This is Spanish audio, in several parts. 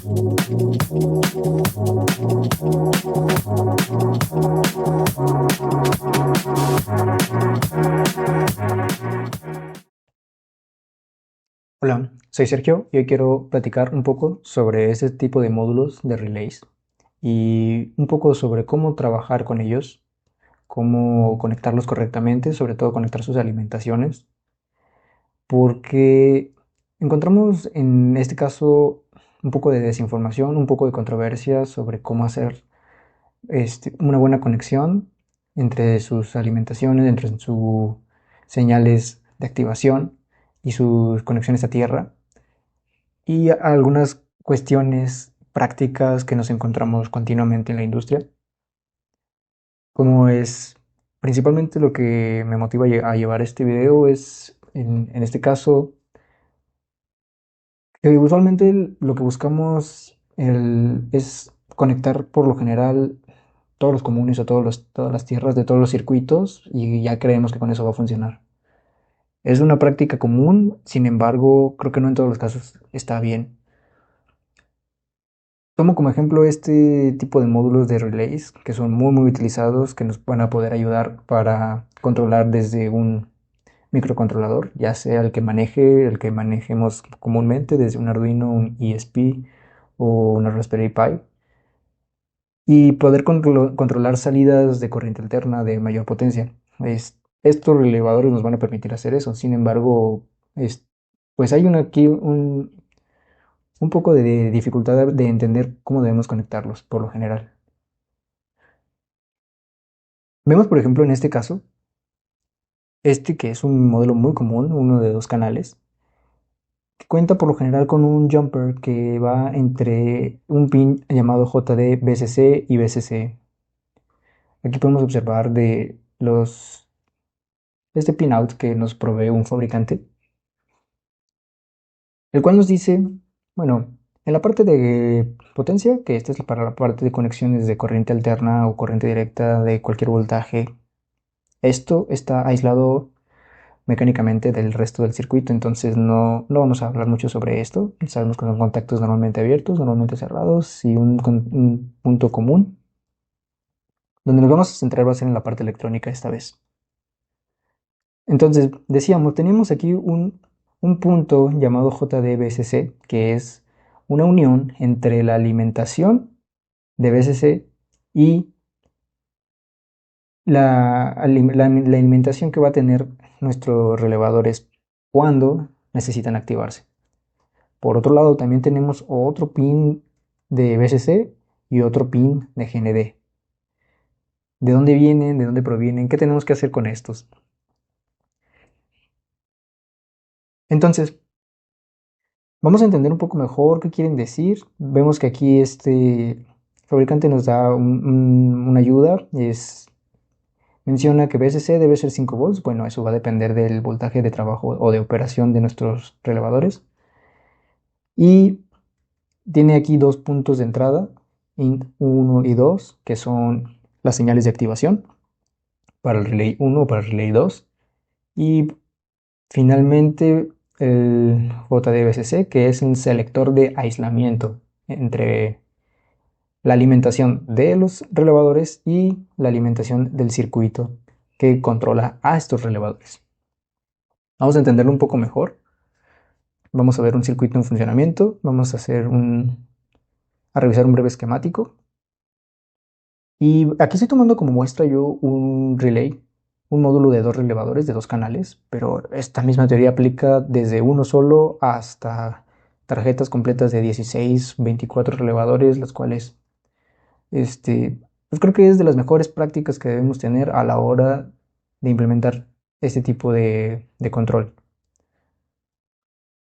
Hola, soy Sergio y hoy quiero platicar un poco sobre este tipo de módulos de relays y un poco sobre cómo trabajar con ellos, cómo conectarlos correctamente, sobre todo conectar sus alimentaciones, porque encontramos en este caso un poco de desinformación, un poco de controversia sobre cómo hacer una buena conexión entre sus alimentaciones, entre sus señales de activación y sus conexiones a tierra y algunas cuestiones prácticas que nos encontramos continuamente en la industria, como es principalmente lo que me motiva a llevar este video es, en este caso, que usualmente lo que buscamos es conectar por lo general todos los comunes o todas las tierras de todos los circuitos y ya creemos que con eso va a funcionar. Es una práctica común, sin embargo, creo que no en todos los casos está bien. Tomo como ejemplo este tipo de módulos de relays que son muy utilizados, que nos van a poder ayudar para controlar desde un microcontrolador, ya sea el que manejemos comúnmente desde un Arduino, un ESP o una Raspberry Pi, y poder controlar salidas de corriente alterna de mayor potencia. Estos relevadores nos van a permitir hacer eso. Sin embargo, pues hay aquí un poco de dificultad de entender cómo debemos conectarlos por lo general. Vemos, por ejemplo, en este caso, que es un modelo muy común, uno de dos canales, que cuenta por lo general con un jumper que va entre un pin llamado JD, BCC y BCC. Aquí podemos observar este pinout que nos provee un fabricante, el cual nos dice, bueno, en la parte de potencia, que esta es para la parte de conexiones de corriente alterna o corriente directa de cualquier voltaje, esto está aislado mecánicamente del resto del circuito, entonces no vamos a hablar mucho sobre esto. Sabemos que son contactos normalmente abiertos, normalmente cerrados y un punto común. Donde nos vamos a centrar va a ser en la parte electrónica esta vez. Entonces, decíamos, tenemos aquí un punto llamado JDBCC, que es una unión entre la alimentación de BCC y la alimentación que va a tener nuestros relevadores cuando necesitan activarse. Por otro lado, también tenemos otro pin de BCC y otro pin de GND. ¿De dónde vienen? ¿De dónde provienen? ¿Qué tenemos que hacer con estos? Entonces, vamos a entender un poco mejor qué quieren decir. Vemos que aquí este fabricante nos da una ayuda. Menciona que BCC debe ser 5 volts. Bueno, eso va a depender del voltaje de trabajo o de operación de nuestros relevadores. Y tiene aquí dos puntos de entrada, INT 1 y 2, que son las señales de activación para el relay 1 o para el relay 2. Y finalmente el JDBCC, que es un selector de aislamiento entre la alimentación de los relevadores y la alimentación del circuito que controla a estos relevadores. Vamos a entenderlo un poco mejor. Vamos a ver un circuito en funcionamiento. Vamos a revisar un breve esquemático. Y aquí estoy tomando como muestra yo un relay, un módulo de dos relevadores de dos canales, pero esta misma teoría aplica desde uno solo hasta tarjetas completas de 16, 24 relevadores, las cuales, pues creo que es de las mejores prácticas que debemos tener a la hora de implementar este tipo de control.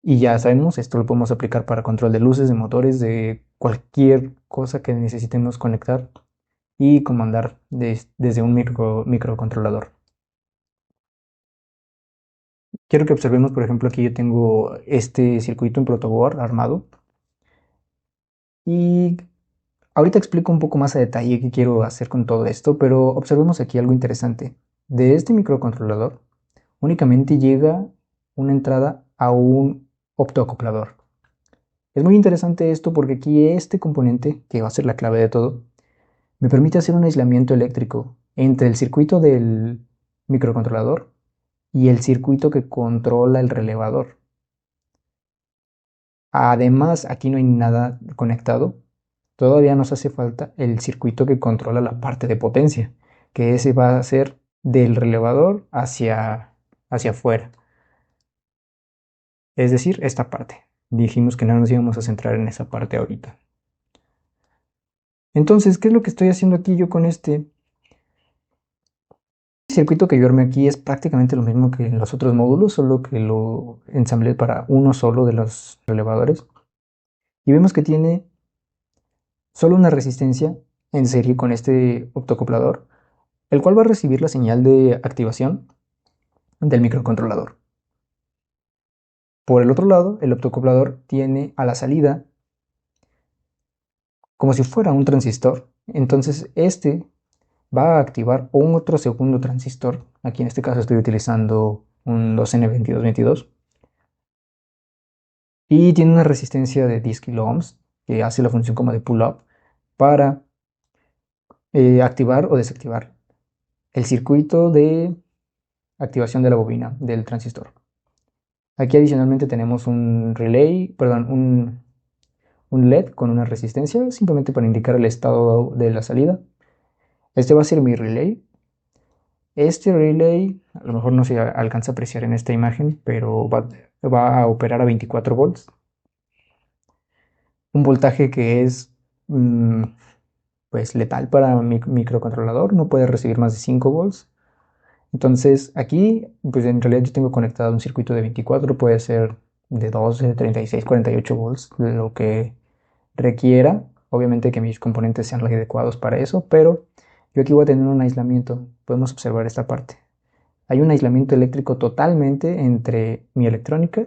Y ya sabemos, esto lo podemos aplicar para control de luces, de motores, de cualquier cosa que necesitemos conectar y comandar desde un microcontrolador. Quiero que observemos, por ejemplo, aquí yo tengo este circuito en protoboard armado y ahorita explico un poco más a detalle qué quiero hacer con todo esto, pero observemos aquí algo interesante. De este microcontrolador únicamente llega una entrada a un optoacoplador. Es muy interesante esto porque aquí este componente, que va a ser la clave de todo, me permite hacer un aislamiento eléctrico entre el circuito del microcontrolador y el circuito que controla el relevador. Además, aquí no hay nada conectado. Todavía nos hace falta el circuito que controla la parte de potencia, que ese va a ser del relevador hacia afuera. Es decir, esta parte. Dijimos que no nos íbamos a centrar en esa parte ahorita. Entonces, ¿qué es lo que estoy haciendo aquí yo con este circuito que yo armé aquí? Es prácticamente lo mismo que en los otros módulos, solo que lo ensamblé para uno solo de los relevadores. Y vemos que tiene solo una resistencia en serie con este optocoplador, el cual va a recibir la señal de activación del microcontrolador. Por el otro lado, el optocoplador tiene a la salida como si fuera un transistor. Entonces este va a activar un otro segundo transistor. Aquí en este caso estoy utilizando un 2N2222. Y tiene una resistencia de 10 kilo ohms que hace la función como de pull-up para activar o desactivar el circuito de activación de la bobina del transistor. Aquí adicionalmente tenemos un relay, perdón, un LED con una resistencia, simplemente para indicar el estado de la salida. Este va a ser mi relay. Este relay, a lo mejor no se alcanza a apreciar en esta imagen, pero va a operar a 24 volts. Un voltaje que es pues letal para mi microcontrolador, no puede recibir más de 5 volts. Entonces aquí, pues en realidad yo tengo conectado un circuito de 24, puede ser de 12, 36, 48 volts, lo que requiera. Obviamente que mis componentes sean los adecuados para eso, pero yo aquí voy a tener un aislamiento. Podemos observar esta parte. Hay un aislamiento eléctrico totalmente entre mi electrónica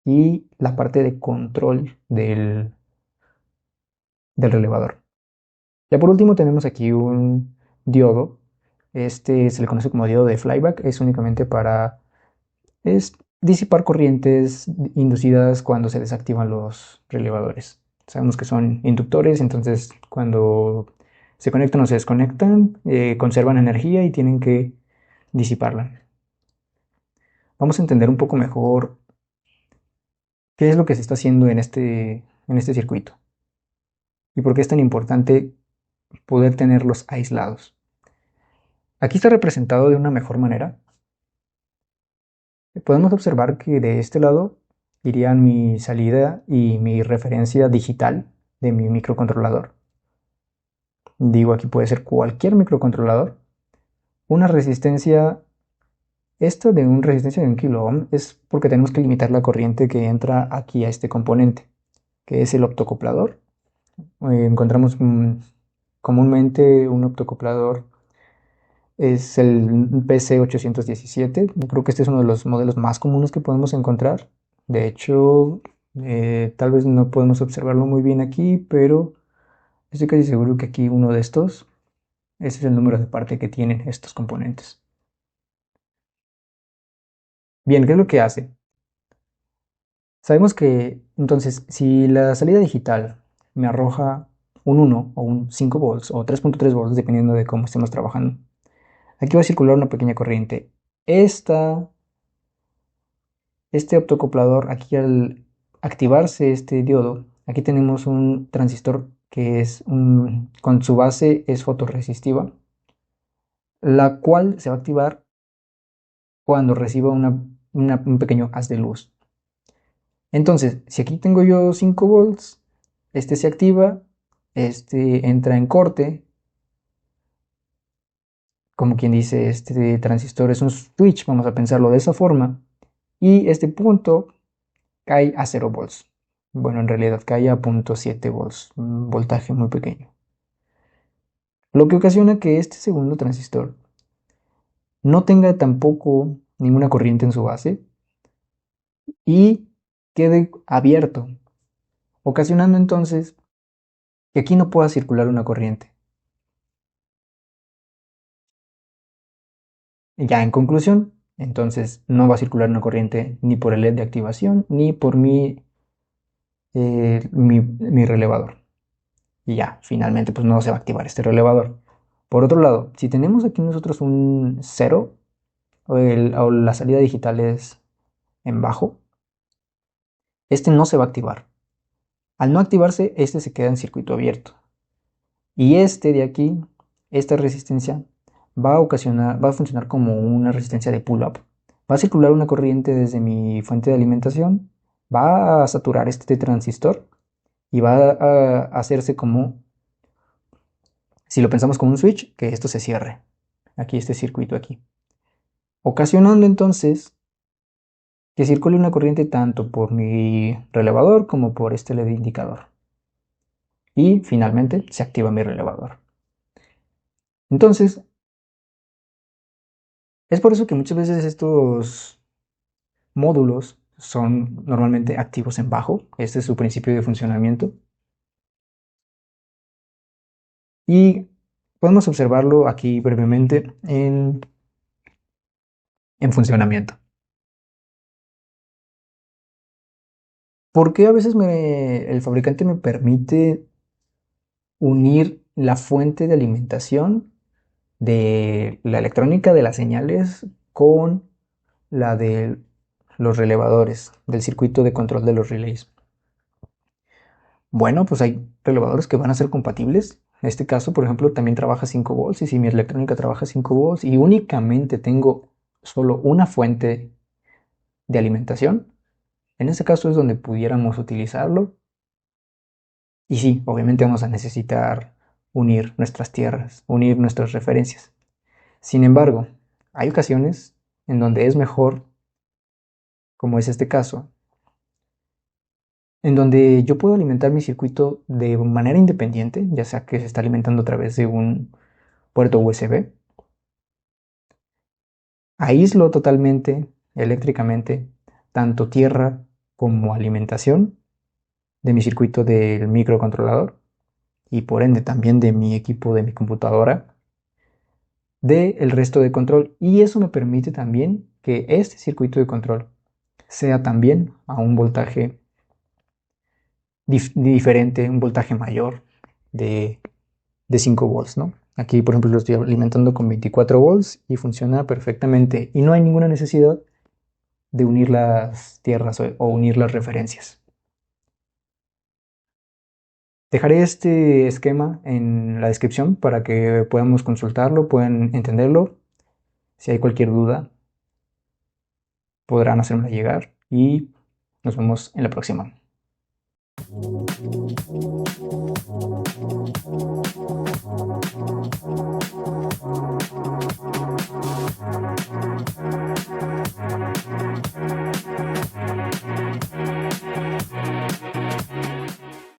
y la parte de control del relevador. Ya por último tenemos aquí un diodo. Este se le conoce como diodo de flyback. Es únicamente para disipar corrientes inducidas cuando se desactivan los relevadores. Sabemos que son inductores, entonces cuando se conectan o se desconectan, conservan energía y tienen que disiparla. Vamos a entender un poco mejor qué es lo que se está haciendo en este circuito y por qué es tan importante poder tenerlos aislados. Aquí está representado de una mejor manera. Podemos observar que de este lado irían mi salida y mi referencia digital de mi microcontrolador. Digo, aquí puede ser cualquier microcontrolador. Una resistencia, esta de una resistencia de 1 kilo ohm es porque tenemos que limitar la corriente que entra aquí a este componente, que es el optocoplador. Encontramos comúnmente un optocoplador, es el PC817. Creo que este es uno de los modelos más comunes que podemos encontrar. De hecho, tal vez no podemos observarlo muy bien aquí, pero estoy casi seguro que aquí uno de estos, ese es el número de parte que tienen estos componentes. Bien, ¿qué es lo que hace? Sabemos que entonces si la salida digital me arroja un 1 o un 5 volts o 3.3 volts dependiendo de cómo estemos trabajando, aquí va a circular una pequeña corriente. Este optocoplador, aquí al activarse este diodo, aquí tenemos un transistor que con su base es fotorresistiva, la cual se va a activar cuando reciba un pequeño haz de luz. Entonces, si aquí tengo yo 5 volts, este se activa, este entra en corte, como quien dice, este transistor es un switch, vamos a pensarlo de esa forma, y este punto cae a 0 volts. Bueno, en realidad cae a 0.7 volts, un voltaje muy pequeño. Lo que ocasiona que este segundo transistor no tenga tampoco ninguna corriente en su base y quede abierto, ocasionando entonces que aquí no pueda circular una corriente. Ya en conclusión, entonces no va a circular una corriente ni por el LED de activación ni por mi mi relevador. Y ya, finalmente pues no se va a activar este relevador. Por otro lado, si tenemos aquí nosotros un 0 o la salida digital es en bajo, este no se va a activar. Al no activarse, este se queda en circuito abierto. Y este de aquí, esta resistencia, va a funcionar como una resistencia de pull-up. Va a circular una corriente desde mi fuente de alimentación, va a saturar este transistor y va a hacerse como, si lo pensamos como un switch, que esto se cierre. Aquí este circuito aquí. Ocasionando entonces que circule una corriente tanto por mi relevador como por este LED indicador. Y finalmente se activa mi relevador. Entonces, es por eso que muchas veces estos módulos son normalmente activos en bajo. Este es su principio de funcionamiento. Y podemos observarlo aquí brevemente en funcionamiento. ¿Por qué a veces el fabricante me permite unir la fuente de alimentación de la electrónica de las señales con la de los relevadores, del circuito de control de los relays? Bueno, pues hay relevadores que van a ser compatibles. En este caso, por ejemplo, también trabaja 5 volts y si mi electrónica trabaja 5 volts y únicamente tengo solo una fuente de alimentación, en ese caso es donde pudiéramos utilizarlo. Y sí, obviamente vamos a necesitar unir nuestras tierras, unir nuestras referencias. Sin embargo, hay ocasiones en donde es mejor, como es este caso, en donde yo puedo alimentar mi circuito de manera independiente, ya sea que se está alimentando a través de un puerto USB. Aíslo totalmente eléctricamente tanto tierra como alimentación de mi circuito del microcontrolador y por ende también de mi equipo de mi computadora del resto de control, y eso me permite también que este circuito de control sea también a un voltaje diferente, un voltaje mayor de, de 5 volts, ¿no? Aquí, por ejemplo, lo estoy alimentando con 24 volts y funciona perfectamente y no hay ninguna necesidad de unir las tierras o unir las referencias. Dejaré este esquema en la descripción para que podamos consultarlo, puedan entenderlo. Si hay cualquier duda, podrán hacérmela llegar y nos vemos en la próxima.